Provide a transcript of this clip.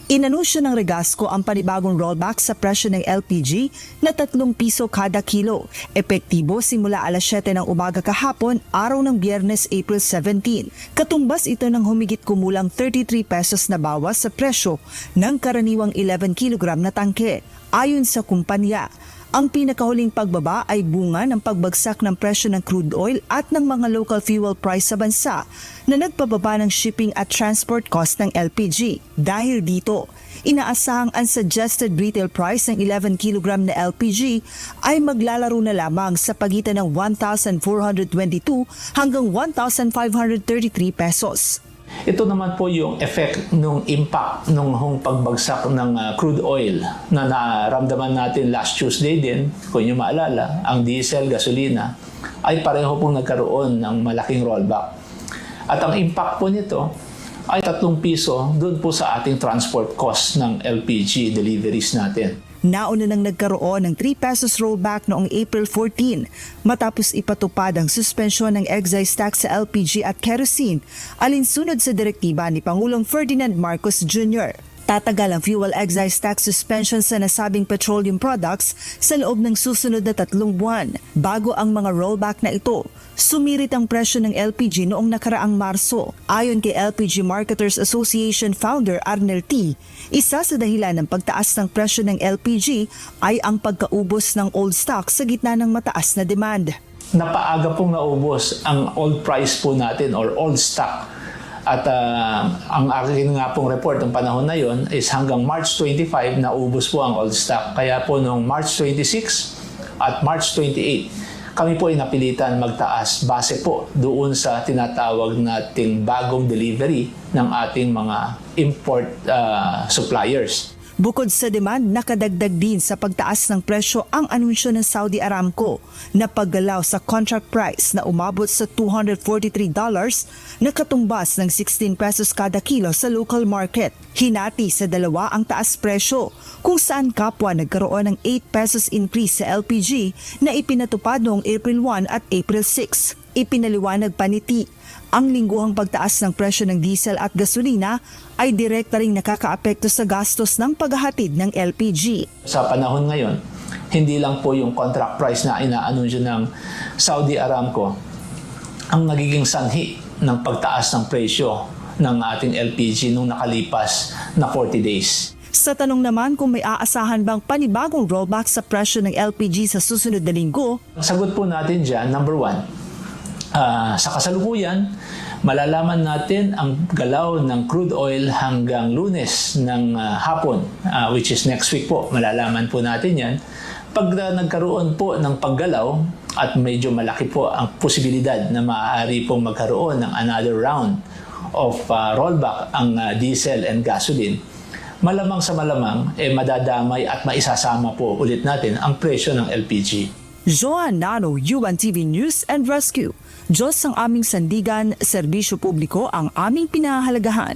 Inanunsyo ng Regasco ang panibagong rollback sa presyo ng LPG na 3 piso kada kilo. Epektibo simula alas 7 ng umaga kahapon, araw ng Biyernes, April 17. Katumbas ito ng humigit kumulang 33 pesos na bawas sa presyo ng karaniwang 11 kilogram na tangke. Ayon sa kumpanya, ang pinakahuling pagbaba ay bunga ng pagbagsak ng presyo ng crude oil at ng mga local fuel price sa bansa na nagpababa ng shipping at transport cost ng LPG. Dahil dito, inaasahang unsuggested retail price ng 11 kg na LPG ay maglalaro na lamang sa pagitan ng 1,422 hanggang 1,533 pesos. Ito naman po yung effect ng impact ng pagbagsak ng crude oil na naramdaman natin last Tuesday din, kung nyo maalala, ang diesel, gasolina ay pareho pong nagkaroon ng malaking rollback. At ang impact po nito ay 3 piso doon po sa ating transport cost ng LPG deliveries natin. Nauna nang nagkaroon ng 3 pesos rollback noong April 14 matapos ipatupad ang suspensyon ng excise tax sa LPG at kerosene alinsunod sa direktiba ni Pangulong Ferdinand Marcos Jr. Tatagal ang fuel excise tax suspension sa nasabing petroleum products sa loob ng susunod na 3 buwan. Bago ang mga rollback na ito, sumirit ang presyo ng LPG noong nakaraang Marso. Ayon kay LPG Marketers Association founder Arnel T., isa sa dahilan ng pagtaas ng presyo ng LPG ay ang pagkaubos ng old stock sa gitna ng mataas na demand. Napaaga pong naubos ang old price po natin or old stock. At ang akin nga pong report ng panahon na yon is hanggang March 25 naubos po ang old stock. Kaya po noong March 26 at March 28, kami po ay napilitan magtaas base po doon sa tinatawag nating bagong delivery ng ating mga import suppliers. Bukod sa demand, nakadagdag din sa pagtaas ng presyo ang anunsyo ng Saudi Aramco na paggalaw sa contract price na umabot sa $243 na katumbas ng 16 pesos kada kilo sa local market. Hinati sa dalawa ang taas presyo kung saan kapwa nagkaroon ng 8 pesos increase sa LPG na ipinatupad noong April 1 at April 6. Ipinaliwanag pa ni T, ang lingguhang pagtaas ng presyo ng diesel at gasolina ay direkta ring nakakaapekto sa gastos ng paghahatid ng LPG. Sa panahon ngayon, hindi lang po yung contract price na inaanunsyo ng Saudi Aramco ang nagiging sanhi ng pagtaas ng presyo ng ating LPG nung nakalipas na 40 days. Sa tanong naman kung may aasahan bang panibagong rollback sa presyo ng LPG sa susunod na linggo, ang sagot po natin dyan, number 1, sa kasalukuyan, malalaman natin ang galaw ng crude oil hanggang Lunes ng hapon, which is next week po. Malalaman po natin yan. Pag nagkaroon po ng paggalaw at medyo malaki po ang posibilidad na maaari pong magkaroon ng another round of rollback ang diesel and gasoline, malamang sa malamang madadamay at maisasama po ulit natin ang presyo ng LPG. Joan Nano, UNTV News and Rescue. Diyos ang aming sandigan, serbisyo publiko ang aming pinahahalagahan.